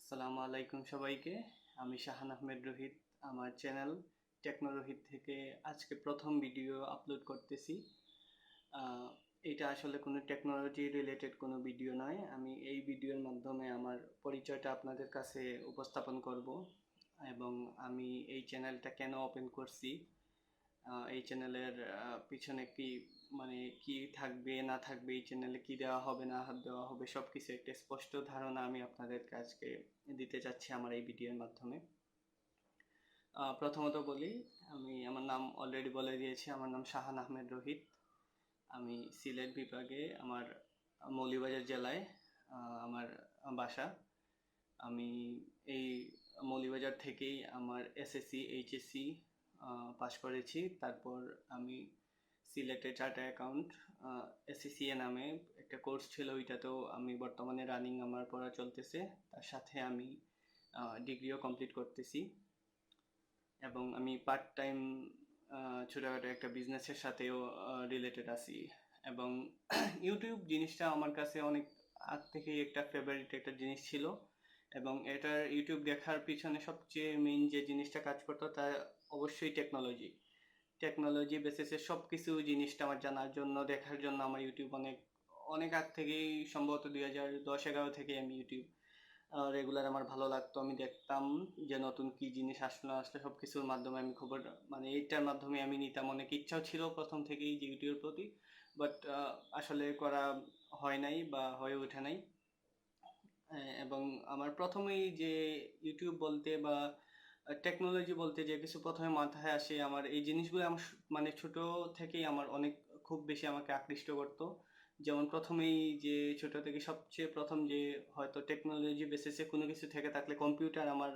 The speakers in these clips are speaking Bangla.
আসসালামু আলাইকুম সবাইকে। আমি শাহান আহমেদ রোহিত আমার চ্যানেল টেকনো রোহিত থেকে আজকে প্রথম ভিডিও আপলোড করতেছি। এটা আসলে কোনো টেকনোলজি রিলেটেড কোনো ভিডিও নয়। আমি এই ভিডিওর মাধ্যমে আমার পরিচয়টা আপনাদের কাছে উপস্থাপন করব এবং আমি এই চ্যানেলটা কেন ওপেন করছি, এই চ্যানেলের পিছনে কি কি থাকবে না থাকবে, এই চ্যানেলে কি দেওয়া হবে না দেওয়া হবে সব কিছু একটা স্পষ্ট ধারণা আমি আপনাদেরকে আজকে দিতে চাচ্ছি আমার এই ভিডিওর মাধ্যমে। প্রথমত বলি, আমার নাম অলরেডি বলে দিয়েছি, আমার নাম শাহান আহমেদ রোহিত। আমি সিলেট বিভাগে, আমার মৌলভীবাজার জেলায় আমার বাসা। আমি এই মৌলভীবাজার থেকেই আমার এসএসসি এইচএসসি পাশ করেছি। তারপর আমি সিলেটে চার্টার অ্যাকাউন্ট এসিসিএ নামে একটা কোর্স ছিল, ওইটাতেও আমি বর্তমানে রানিং আমার পড়া চলতেছে। তার সাথে আমি ডিগ্রিও কমপ্লিট করতেছি এবং আমি পার্ট টাইম ছোটোখাটো একটা বিজনেসের সাথেও রিলেটেড আছি। এবং ইউটিউব জিনিসটা আমার কাছে অনেক আগ থেকেই একটা ফেভারিট একটা জিনিস ছিল এবং এটার ইউটিউব দেখার পিছনে সবচেয়ে মেইন যে জিনিসটা কাজ করতো তা অবশ্যই টেকনোলজি বেসিসে সব কিছু জিনিসটা আমার জানার জন্য, দেখার জন্য আমার ইউটিউব অনেক অনেক আগ থেকেই, সম্ভবত 2010-11 থেকে আমি ইউটিউব রেগুলার আমার ভালো লাগতো। আমি দেখতাম যে নতুন কি জিনিস আসলো আসলে সব কিছুর মাধ্যমে আমি খবর, এইটার মাধ্যমে আমি নিতাম। অনেক ইচ্ছাও ছিল প্রথম থেকেই যে ইউটিউবের প্রতি, বাট আসলে করা হয় নাই বা হয়ে ওঠে নাই। এবং আমার প্রথমেই যে ইউটিউব বলতে বা টেকনোলজি বলতে যে কিছু প্রথমে মাথায় আসে, আমার এই জিনিসগুলো আমার ছোট থেকেই আমার অনেক খুব বেশি আমাকে আকৃষ্ট করতো। যেমন প্রথমেই যে ছোট থেকে সবচেয়ে প্রথম যে হয়তো টেকনোলজি বেসিসে কোনো কিছু থেকে থাকলে কম্পিউটার আমার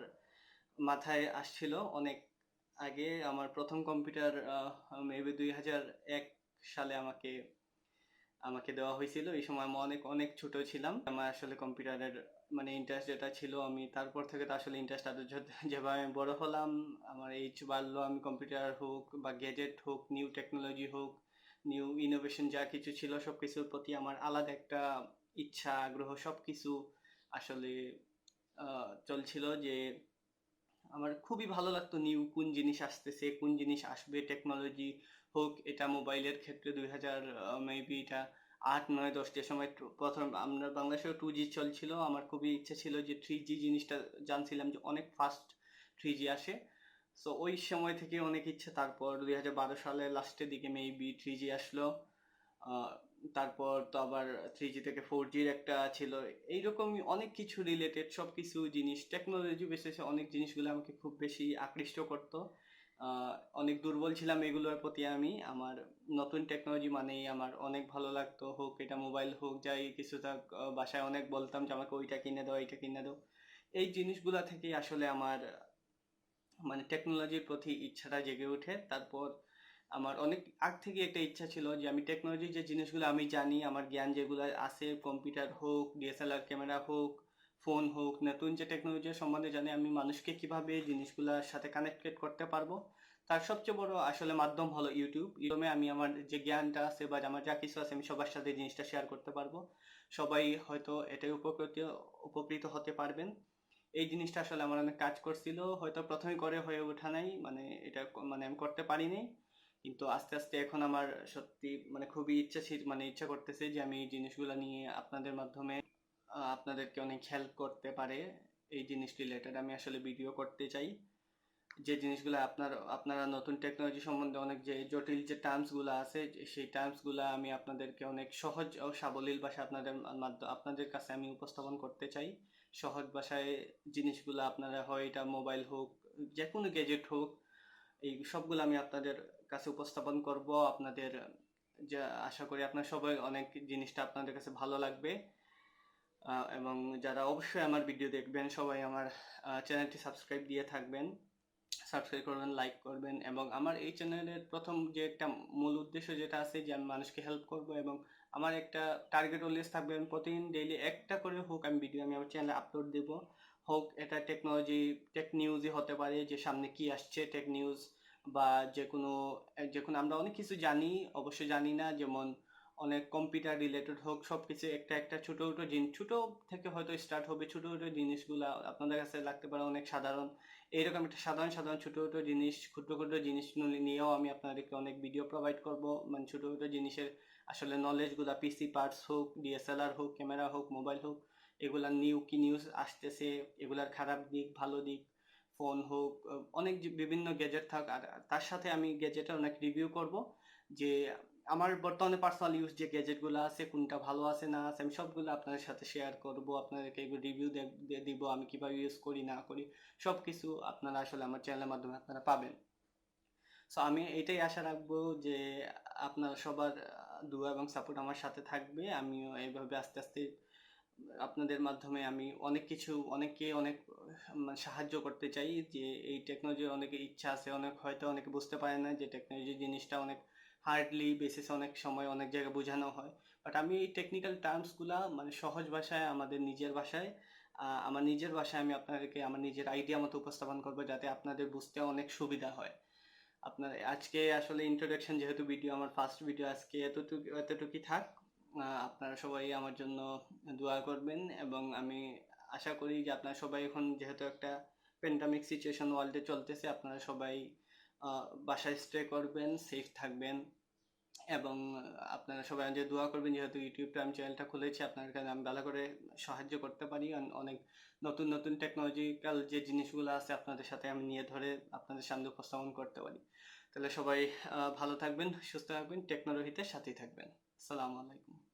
মাথায় আসছিল অনেক আগে। আমার প্রথম কম্পিউটার মেবি 2001 সালে আমাকে আমাকে দেওয়া হয়েছিল। এই সময় আমি অনেক অনেক ছোট ছিলাম। আমার আসলে কম্পিউটারের ইন্টারেস্ট যেটা ছিল, আমি তারপর থেকে তো আসলে ইন্টারেস্ট আরো যেভাবে আমি বড় হলাম, আমার এইজ বাড়লো, আমি কম্পিউটার হোক বা গ্যাজেট হোক, নিউ টেকনোলজি হোক, নিউ ইনোভেশন যা কিছু ছিল সব কিছুর প্রতি আমার আলাদা একটা ইচ্ছা, আগ্রহ সব কিছু আসলে চলছিল। যে আমার খুবই ভালো লাগতো নিউ কোন জিনিস আসতেছে, কোন জিনিস আসবে, টেকনোলজি হোক, এটা মোবাইলের ক্ষেত্রে 2000 মেবি এটা 8, 9, 10 যে সময় প্রথম আমরা বাংলাদেশে 2G চলছিল, আমার খুবই ইচ্ছে ছিল যে 3G জিনিসটা, জানছিলাম যে অনেক ফাস্ট 3G আসে। সো ওই সময় থেকে অনেক ইচ্ছে। তারপর 2012 সালের লাস্টের দিকে মেবি 3G আসলো। আহ, তারপর তো আবার 3G থেকে 4Gর একটা ছিল। এইরকমই অনেক কিছু রিলেটেড সব কিছু জিনিস টেকনোলজি বেসিসে অনেক জিনিসগুলো আমাকে খুব বেশি আকৃষ্ট করতো। অনেক দুর্বল ছিলাম এগুলোর প্রতি আমি। আমার নতুন টেকনোলজি মানেই আমার অনেক ভালো লাগতো, হোক এটা মোবাইল হোক যাই কিছু থাক। বাসায় অনেক বলতাম যে আমাকে ওইটা কিনে দাও, এইটা কিনে দাও। এই জিনিসগুলা থেকেই আসলে আমার টেকনোলজির প্রতি ইচ্ছাটা জেগে ওঠে। তারপর আমার অনেক আগ থেকে একটা ইচ্ছা ছিল যে আমি টেকনোলজির যে জিনিসগুলো আমি জানি, আমার জ্ঞান যেগুলো আছে, কম্পিউটার হোক, ডিএসএলআর ক্যামেরা হোক, ফোন হোক, নতুন যে টেকনোলজির সম্বন্ধে জানি, আমি মানুষকে কিভাবে এই জিনিসগুলোর সাথে কানেক্টেড করতে পারবো, তার সবচেয়ে বড় আসলে মাধ্যম হলো ইউটিউব। ইউটিউবে আমি আমার যে জ্ঞানটা আছে বা আমার যা কিছু আছে আমি সবার সাথে এই জিনিসটা শেয়ার করতে পারবো। সবাই হয়তো এটাই উপকৃত হতে পারবেন। এই জিনিসটা আসলে আমার অনেক কাজ করছিল, হয়তো প্রথমে করে হয়ে ওঠা নাই, এটা আমি করতে পারিনি। কিন্তু আস্তে আস্তে এখন আমার সত্যি খুবই ইচ্ছা ছিল, ইচ্ছা করতেছে যে আমি এই জিনিসগুলো নিয়ে আপনাদের মাধ্যমে আপনাদেরকে অনেক হেল্প করতে পারে। এই জিনিস রিলেটেড আমি আসলে ভিডিও করতে চাই, যে জিনিসগুলো আপনারা নতুন টেকনোলজি সম্বন্ধে অনেক যে জটিল যে টার্মস গুলো আছে, সেই টার্মস গুলো আমি আপনাদেরকে অনেক সহজ ও সাবলীল ভাষায় আপনাদের কাছে আমি উপস্থাপন করতে চাই। সহজ ভাষায় জিনিসগুলো আপনারা, হয় এটা মোবাইল হোক, যে কোনো গ্যাজেট হোক, এই সবগুলো আমি আপনাদের কাছে উপস্থাপন করব। আপনাদের যা আশা করি আপনার সবাই অনেক জিনিসটা আপনাদের কাছে ভালো লাগবে। এবং যারা অবশ্যই আমার ভিডিও দেখবেন সবাই আমার চ্যানেলটি সাবস্ক্রাইব দিয়ে থাকবেন, সাবস্ক্রাইব করবেন, লাইক করবেন। এবং আমার এই চ্যানেলের প্রথম যে একটা মূল উদ্দেশ্য যেটা আছে যে আমি মানুষকে হেল্প করব, এবং আমার একটা টার্গেট অলওয়েজ থাকবে, আমি প্রতিদিন ডেইলি একটা করে হোক আমি ভিডিও আমি আমার চ্যানেলে আপলোড দেব। হোক এটা টেকনোলজি, টেক নিউজই হতে পারে, যে সামনে কি আসছে টেক নিউজ, বা যে কোনো আমরা অনেক কিছু জানি, অবশ্য জানি না। যেমন অনেক কম্পিউটার রিলেটেড হোক, সব কিছু একটা একটা ছোটো ছোটো জিনিস, ছোটো থেকে হয়তো স্টার্ট হবে, ছোটো ছোটো জিনিসগুলো আপনাদের কাছে লাগতে পারে অনেক সাধারণ। এইরকম একটা সাধারণ সাধারণ ছোটো ছোটো জিনিস, ক্ষুদ্র ক্ষুদ্র জিনিসগুলো নিয়েও আমি আপনাদেরকে অনেক ভিডিও প্রোভাইড করব। মানে ছোটো ছোটো জিনিসের আসলে নলেজগুলো, পিসি পার্টস হোক, ডিএসএলআর হোক, ক্যামেরা হোক, মোবাইল হোক, এগুলার কি নিউজ আসতেছে, এগুলার খারাপ দিক ভালো দিক, ফোন হোক, অনেক বিভিন্ন গ্যাজেট থাক। আর তার সাথে আমি গ্যাজেটের অনেক রিভিউ করব, যে আমার বর্তমানে পার্সোনাল ইউজ যে গ্যাজেটগুলো আছে কোনটা ভালো আছে না আছে, আমি সবগুলো আপনাদের সাথে শেয়ার করব, আপনাদেরকে এগুলো রিভিউ দিব, আমি কিভাবে ইউজ করি না করি, সব কিছু আপনারা আসলে আমার চ্যানেলের মাধ্যমে আপনারা পাবেন। সো আমি এটাই আশা রাখবো যে আপনারা সবার দোয়া এবং সাপোর্ট আমার সাথে থাকবে। আমিও এইভাবে আস্তে আস্তে আপনাদের মাধ্যমে আমি অনেক কিছু, অনেককে অনেক সাহায্য করতে চাই। যে এই টেকনোলজির অনেকে ইচ্ছা আছে, অনেক হয়তো অনেকে বুঝতে পারে না যে টেকনোলজি জিনিসটা অনেক হার্ডলি বেসিস, অনেক সময় অনেক জায়গায় বোঝানো হয়। বাট আমি এই টেকনিক্যাল টার্মসগুলা মানে সহজ ভাষায়, আমাদের নিজের ভাষায়, আমার নিজের ভাষায় আমি আপনাদেরকে আমার নিজের আইডিয়া মতো উপস্থাপন করবো, যাতে আপনাদের বুঝতে অনেক সুবিধা হয়। আপনার আজকে আসলে ইন্ট্রোডাকশন যেহেতু ভিডিও, আমার ফার্স্ট ভিডিও, আজকে এতটুকুই থাক। আপনারা সবাই আমার জন্য দোয়া করবেন, এবং আমি আশা করি যে আপনারা সবাই, এখন যেহেতু একটা প্যান্ডামিক সিচুয়েশন ওয়ার্ল্ডে চলতেছে, আপনারা সবাই বাসায় স্টে করবেন, সেফ থাকবেন, এবং আপনারা সবাই যে দোয়া করবেন, যেহেতু ইউটিউবটা আমি চ্যানেলটা খুলেছি আপনার কাছে, আমি ভালো করে সাহায্য করতে পারি, অনেক নতুন নতুন টেকনোলজিক্যাল যে জিনিসগুলো আছে আপনাদের সাথে আমি নিয়ে ধরে আপনাদের সামনে উপস্থাপন করতে পারি। তাহলে সবাই ভালো থাকবেন, সুস্থ থাকবেন, টেকনো রোহিতের সাথেই থাকবেন। আসসালামু আলাইকুম।